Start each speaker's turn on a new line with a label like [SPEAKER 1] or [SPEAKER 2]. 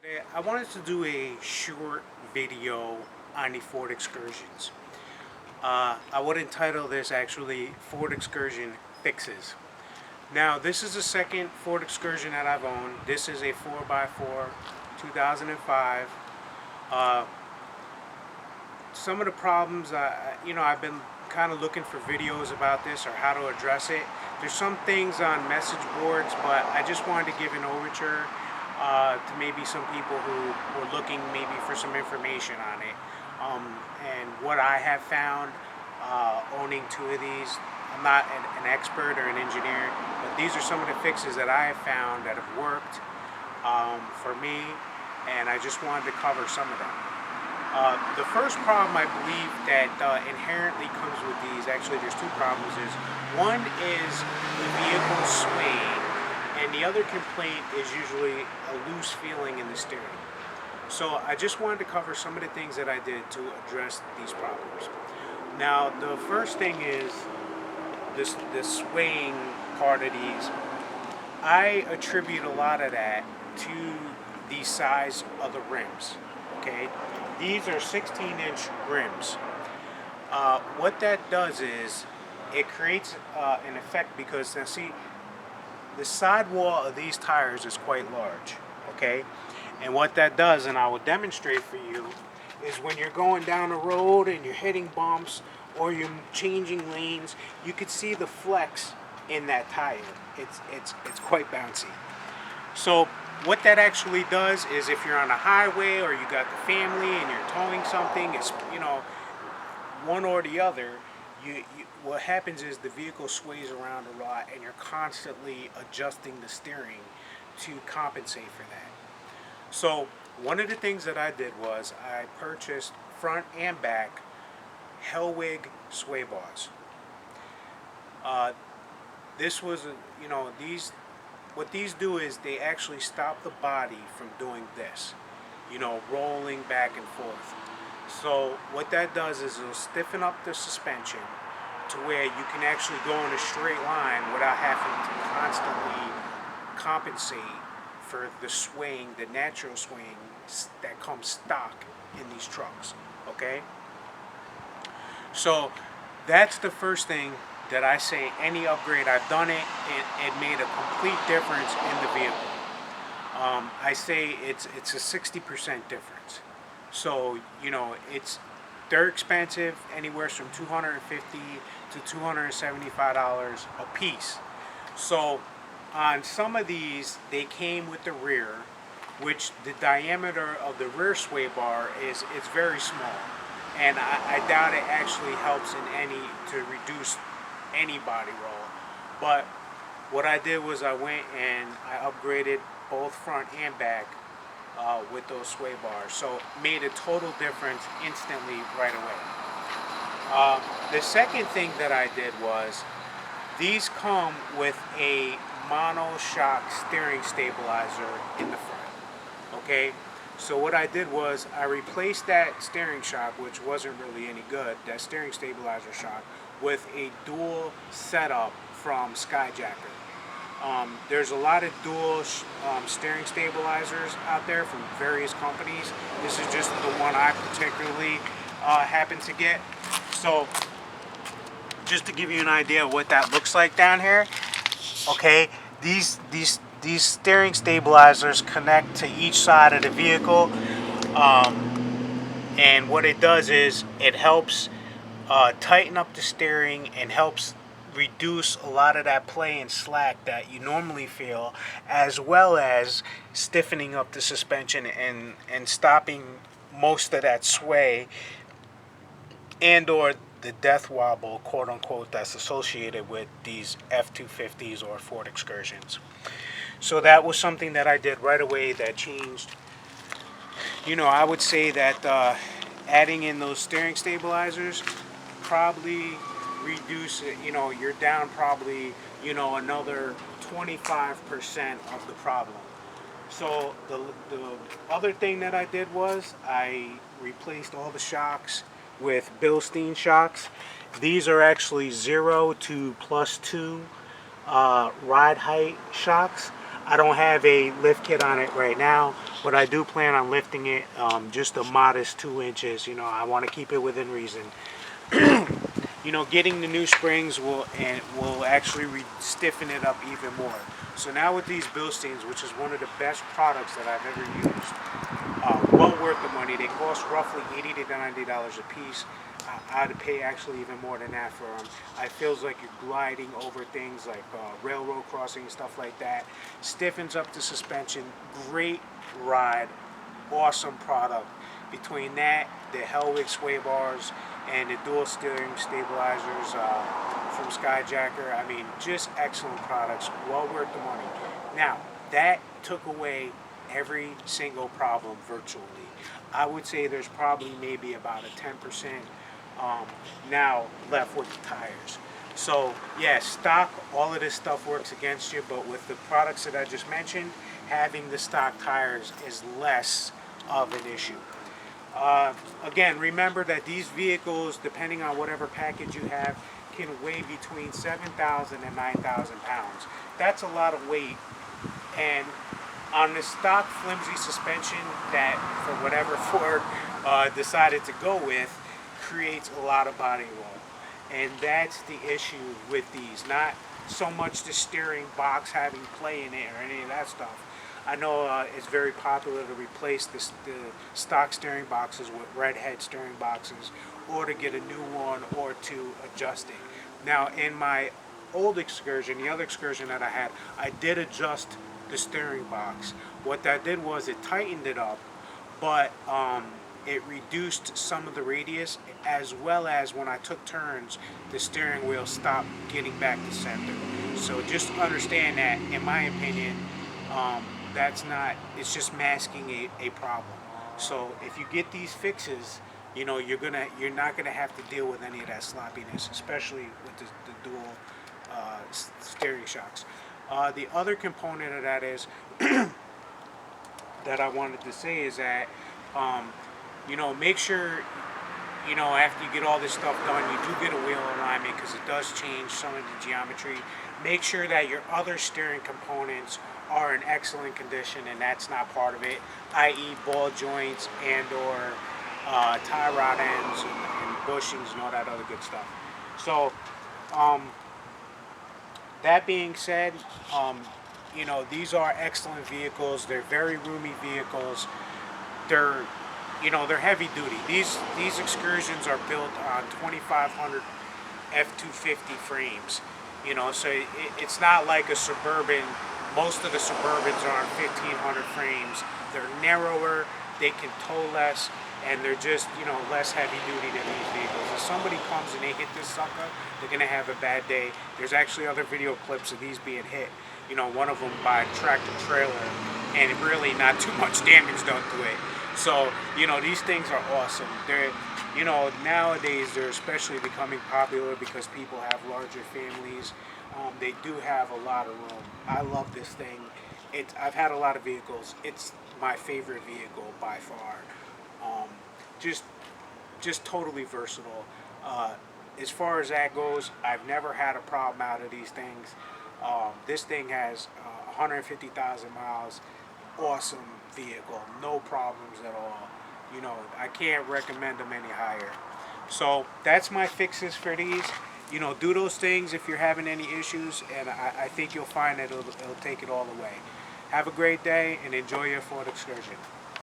[SPEAKER 1] Today, I wanted to do a short video on the Ford Excursions. I would entitle this actually Ford Excursion Fixes. Now, this is the second Ford Excursion that I've owned. This is a 4x4 2005. Uh, some of the problems, I've been kind of looking for videos about this or how to address it. There's some things on message boards, but I just wanted to give an overture to maybe some people who were looking maybe for some information on it. And what I have found owning two of these, I'm not an expert or an engineer, but these are some of the fixes that I have found that have worked for me, and I just wanted to cover some of them. The first problem I believe that inherently comes with these, actually there's two problems, is one is the vehicle swaying, and the other complaint is usually a loose feeling in the steering. So I just wanted to cover some of the things that I did to address these problems. Now the first thing is this swaying part of these. I attribute a lot of that to the size of the rims. Okay, these are 16-inch rims. What that does is it creates an effect, because now see, the sidewall of these tires is quite large. Okay, and what that does, and I will demonstrate for you, is when you're going down the road and you're hitting bumps or you're changing lanes, you could see the flex in that tire. It's quite bouncy. So what that actually does is, if you're on a highway or you got the family and you're towing something, it's one or the other, what happens is the vehicle sways around a lot, and you're constantly adjusting the steering to compensate for that. So one of the things that I did was I purchased front and back Hellwig sway bars. This was, what these do is they actually stop the body from doing this, rolling back and forth. So what that does is it'll stiffen up the suspension to where you can actually go in a straight line without having to constantly compensate for the swaying, the natural swaying that comes stock in these trucks. Okay? So that's the first thing that I say. Any upgrade, I've done it, it made a complete difference in the vehicle. I say it's a 60% difference. So they're expensive, anywhere from $250 to $275 a piece. So on some of these, they came with the rear, which the diameter of the rear sway bar is very small, and I doubt it actually helps in any to reduce any body roll. But what I did was I went and I upgraded both front and back with those sway bars, so made a total difference instantly right away. The second thing that I did was, these come with a monoshock steering stabilizer in the front. Okay, so what I did was I replaced that steering shock, which wasn't really any good, that steering stabilizer shock, with a dual setup from Skyjacker. There's a lot of dual steering stabilizers out there from various companies. This is just the one I particularly happen to get. So just to give you an idea of what that looks like down here, okay, these steering stabilizers connect to each side of the vehicle, and what it does is it helps tighten up the steering and helps reduce a lot of that play and slack that you normally feel, as well as stiffening up the suspension and stopping most of that sway and or the death wobble, quote unquote, that's associated with these F-250s or Ford Excursions. So that was something that I did right away that changed. I would say that adding in those steering stabilizers probably reduce it, you're down probably, another 25% of the problem. So the other thing that I did was I replaced all the shocks with Bilstein shocks. These are actually 0 to +2 ride height shocks. I don't have a lift kit on it right now, but I do plan on lifting it just a modest 2 inches. You know, I want to keep it within reason. You know, getting the new springs will actually stiffen it up even more. So now with these Bilsteins, which is one of the best products that I've ever used, well worth the money. They cost roughly $80 to $90 a piece. I'd pay actually even more than that for them. It feels like you're gliding over things like railroad crossing, stuff like that. Stiffens up the suspension. Great ride. Awesome product. Between that, the Hellwig sway bars, and the dual steering stabilizers from Skyjacker. I mean, just excellent products. Well worth the money. Now, that took away every single problem virtually. I would say there's probably maybe about a 10% now left with the tires. So yeah, stock, all of this stuff works against you, but with the products that I just mentioned, having the stock tires is less of an issue. Again, remember that these vehicles, depending on whatever package you have, can weigh between 7,000 and 9,000 pounds. That's a lot of weight, and on the stock flimsy suspension that, for whatever Ford decided to go with, creates a lot of body roll. And that's the issue with these. Not so much the steering box having play in it or any of that stuff. I know it's very popular to replace the stock steering boxes with red head steering boxes, or to get a new one, or to adjust it. Now, in my old Excursion, the other Excursion that I had, I did adjust the steering box. What that did was it tightened it up, but it reduced some of the radius, as well as when I took turns, the steering wheel stopped getting back to center. So just understand that, in my opinion, that's not, it's just masking a problem. So if you get these fixes, you know, you're not gonna have to deal with any of that sloppiness, especially with the dual steering shocks. The other component of that is that I wanted to say is that you know, make sure, you know, after you get all this stuff done, you do get a wheel alignment, because it does change some of the geometry. Make sure that your other steering components are in excellent condition, and that's not part of it, i.e. ball joints and or tie rod ends and bushings and all that other good stuff. So that being said, you know, these are excellent vehicles. They're very roomy vehicles. They're, you know, they're heavy duty. These Excursions are built on 2500 F250 frames. You know, so it's not like a Suburban. Most of the Suburbans are on 1500 frames. They're narrower, they can tow less, and they're just, you know, less heavy duty than these vehicles. If somebody comes and they hit this sucker, they're gonna have a bad day. There's actually other video clips of these being hit. You know, one of them by a tractor trailer, and really not too much damage done to it. So, you know, these things are awesome. They're, you know, nowadays they're especially becoming popular because people have larger families. They do have a lot of room. I love this thing. I've had a lot of vehicles. It's my favorite vehicle by far. Just totally versatile. As far as that goes, I've never had a problem out of these things. This thing has 150,000 miles. Awesome vehicle, no problems at all. You know, I can't recommend them any higher. So that's my fixes for these. You know, do those things if you're having any issues, and I think you'll find that it'll take it all away. Have a great day and enjoy your Ford Excursion.